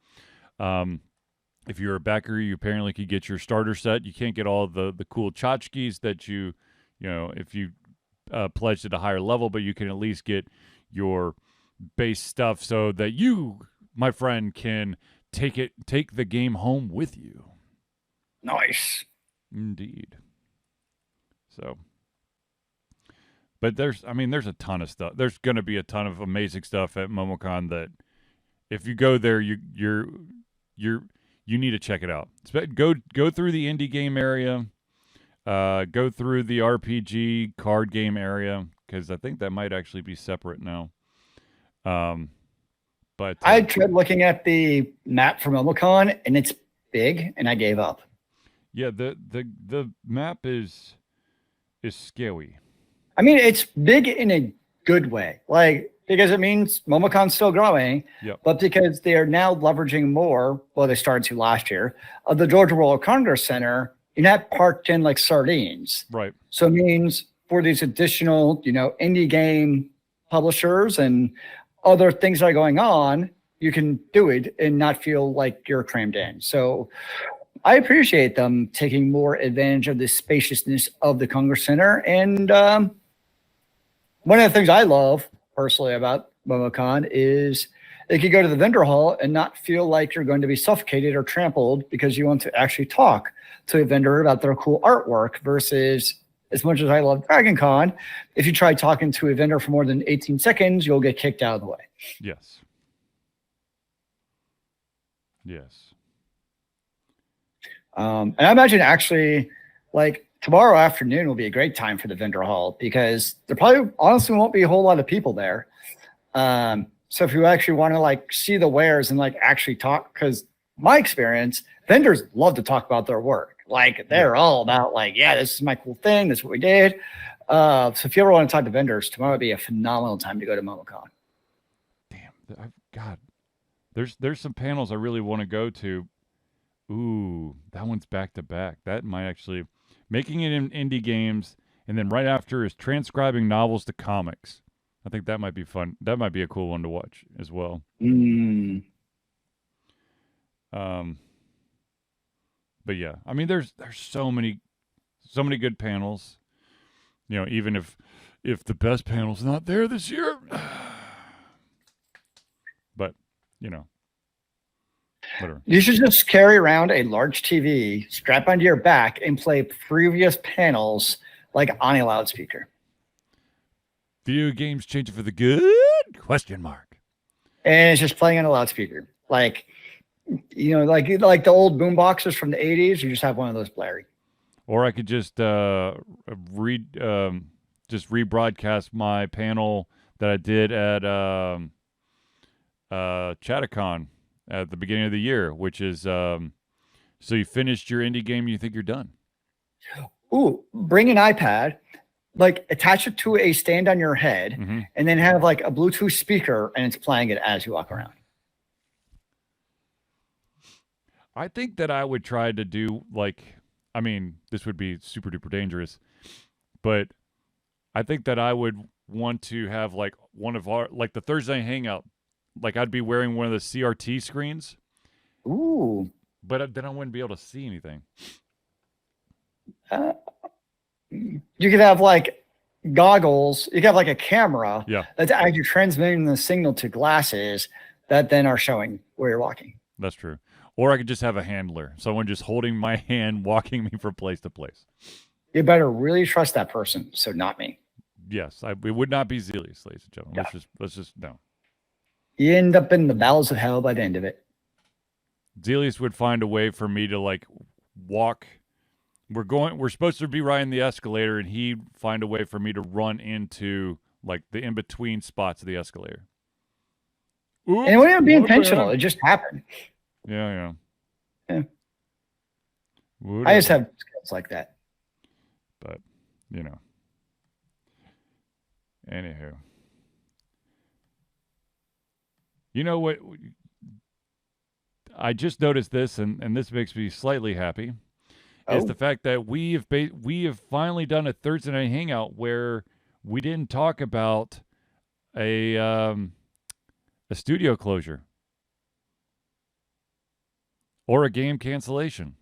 If you're a backer, you apparently could get your starter set. You can't get all the cool tchotchkes that you know, if you pledged at a higher level, but you can at least get your base stuff so that you, my friend, can take the game home with you. Nice. Indeed. So But there's a ton of stuff. There's going to be a ton of amazing stuff at MomoCon that if you go there, you need to check it out. Go through the indie game area, go through the RPG card game area, because I think that might actually be separate now. But I tried looking at the map for MomoCon, and it's big, and I gave up. Yeah, the map is scary. I mean, it's big in a good way, like because it means MomoCon's still growing, Yep. but because they are now leveraging more. Well, they started to last year of the Georgia World Congress Center. You're not parked in like sardines, Right. So it means for these additional, indie game publishers and other things that are going on, you can do it and not feel like you're crammed in. So I appreciate them taking more advantage of the spaciousness of the Congress Center. And one of the things I love personally about MomoCon is they could go to the vendor hall and not feel like you're going to be suffocated or trampled because you want to actually talk to a vendor about their cool artwork versus, as much as I love Dragon Con, if you try talking to a vendor for more than 18 seconds, you'll get kicked out of the way. Yes. Yes. And I imagine actually, like tomorrow afternoon will be a great time for the vendor hall because there probably honestly won't be a whole lot of people there. So if you actually want to like see the wares and like actually talk, because my experience, vendors love to talk about their work. Like they're all about like, yeah, this is my cool thing. This is what we did. So if you ever want to talk to vendors, tomorrow would be a phenomenal time to go to MomoCon. Damn, God, there's some panels I really want to go to. Ooh, that one's back to back. That might actually making it in indie games, and then right after is transcribing novels to comics. I think that might be fun. That might be a cool one to watch as well. But yeah, I mean, there's so many good panels. Even if the best panel's not there this year, but whatever. You should just carry around a large TV, strap onto your back, and play previous panels like on a loudspeaker. Video games changing for the good? Question mark. And it's just playing on a loudspeaker, like like the old boom boxes from the 80s. You just have one of those blaring. Or I could just rebroadcast my panel that I did at Chattacon at the beginning of the year, which is so you finished your indie game, you think you're done. Ooh, bring an iPad, like attach it to a stand on your head, and then have like a Bluetooth speaker, and it's playing it as you walk around. I think that I would try to do this would be super duper dangerous, but I think that I would want to have like one of our, like the Thursday Hangout, like I'd be wearing one of the CRT screens. Ooh. But then I wouldn't be able to see anything. You could have like goggles. You could have like a camera that's actually transmitting the signal to glasses that then are showing where you're walking. That's true. Or I could just have a handler, someone just holding my hand, walking me from place to place. You better really trust that person, so not me. Yes, it would not be Zealeus, ladies and gentlemen. Yeah. Let's just no. You end up in the bowels of hell by the end of it. Zealeus would find a way for me to like walk. We're supposed to be riding the escalator, and he'd find a way for me to run into like the in between spots of the escalator. Oops, and it wouldn't even be intentional; it just happened. Yeah. I just have skills like that. But anywho, you know what? I just noticed this, and this makes me slightly happy. Is the fact that we have finally done a Thursday night hangout where we didn't talk about a studio closure or a game cancellation.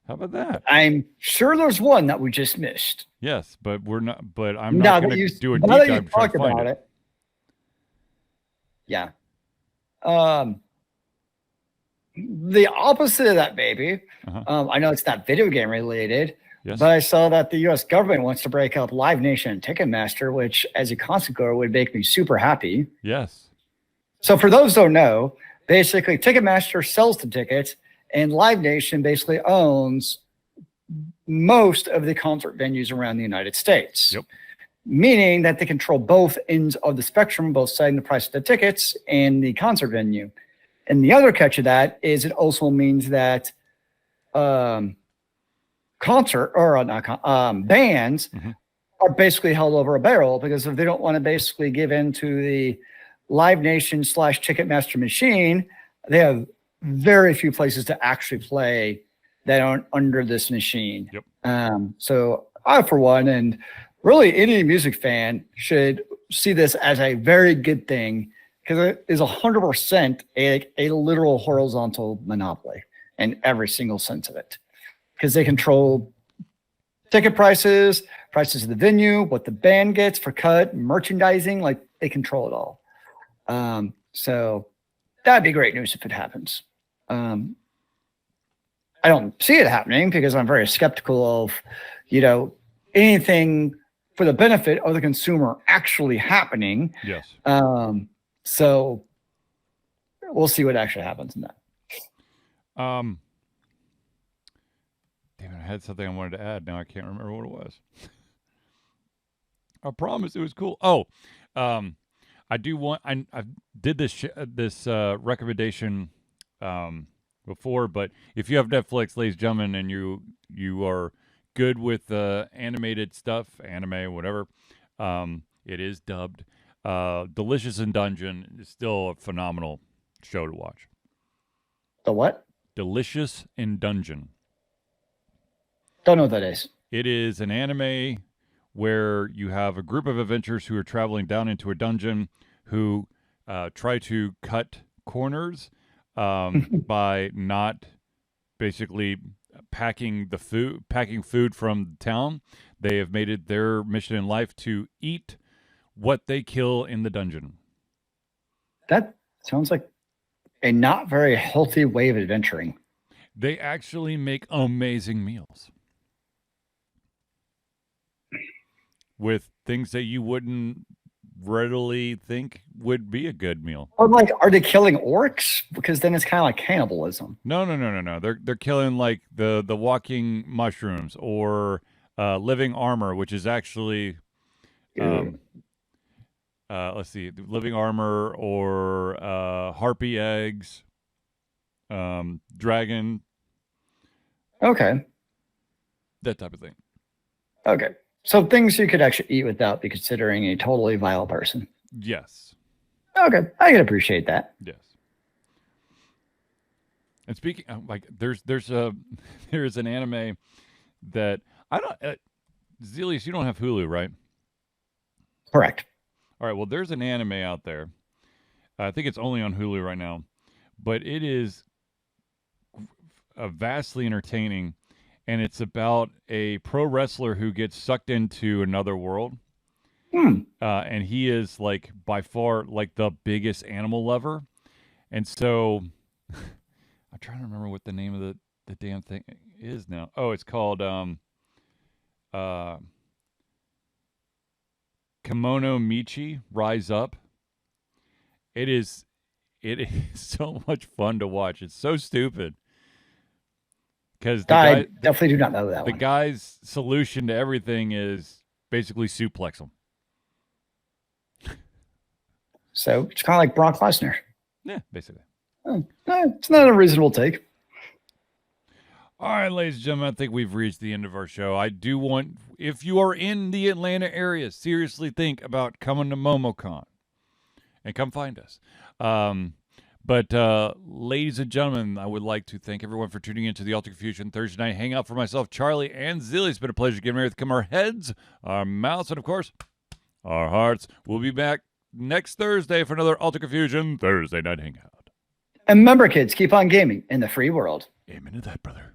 How about that? I'm sure there's one that we just missed. Yes, but we're not. But I'm not going to do a deep dive trying to find it. Yeah. The opposite of that, baby. I know it's not video game related, Yes. But I saw that the U.S. government wants to break up Live Nation and Ticketmaster, which, as a concert goer, would make me super happy. Yes. So for those who don't know, basically Ticketmaster sells the tickets, and Live Nation basically owns most of the concert venues around the United States. Yep. Meaning that they control both ends of the spectrum, both setting the price of the tickets and the concert venue. And the other catch of that is it also means that bands are basically held over a barrel, because if they don't want to basically give in to the Live Nation / Ticketmaster machine, they have very few places to actually play that aren't under this machine. Yep. So I, for one, and really any music fan, should see this as a very good thing, because it is 100% a literal horizontal monopoly in every single sense of it, because they control ticket prices of the venue, what the band gets for cut, merchandising, like they control it all. So that'd be great news if it happens. I don't see it happening because I'm very skeptical of, anything for the benefit of the consumer actually happening. Yes. So we'll see what actually happens in that. Damn it, I had something I wanted to add. Now I can't remember what it was. I promise it was cool. Oh, I do want. I did this recommendation before, but if you have Netflix, ladies and gentlemen, and you are good with animated stuff, anime, whatever, it is dubbed. Delicious in Dungeon is still a phenomenal show to watch. The what? Delicious in Dungeon. Don't know what that is. It is an anime where you have a group of adventurers who are traveling down into a dungeon who try to cut corners by not basically packing food from town. They have made it their mission in life to eat what they kill in the dungeon. That sounds like a not very healthy way of adventuring. They actually make amazing meals with things that you wouldn't readily think would be a good meal. Or like, are they killing orcs? Because then it's kind of like cannibalism. No. They're killing like the walking mushrooms or living armor, which is actually let's see, living armor or harpy eggs, dragon. Okay. That type of thing. Okay. So things you could actually eat without be considering a totally vile person. Yes. Okay. I can appreciate that. Yes. And speaking like there's an anime that I don't Zealeus, you don't have Hulu, right? Correct. All right, well there's an anime out there. I think it's only on Hulu right now, but it is vastly entertaining, and it's about a pro wrestler who gets sucked into another world. And he is like by far like the biggest animal lover. And so I'm trying to remember what the name of the damn thing is now. Oh, it's called Kimono Michi Rise Up. It is so much fun to watch. It's so stupid. Because I definitely do not know that the one. guy's solution to everything is basically suplex him. So it's kind of like Brock Lesnar. Yeah, basically. It's not a reasonable take. All right, ladies and gentlemen, I think we've reached the end of our show. I do want, if you are in the Atlanta area, seriously think about coming to MomoCon and come find us. But ladies and gentlemen, I would like to thank everyone for tuning into the Alter Confusion Thursday Night Hangout. For myself, Charlie, and Zealeus, it's been a pleasure getting ready to come our heads, our mouths, and of course, our hearts. We'll be back next Thursday for another Alter Confusion Thursday Night Hangout. And remember, kids, keep on gaming in the free world. Amen to that, brother.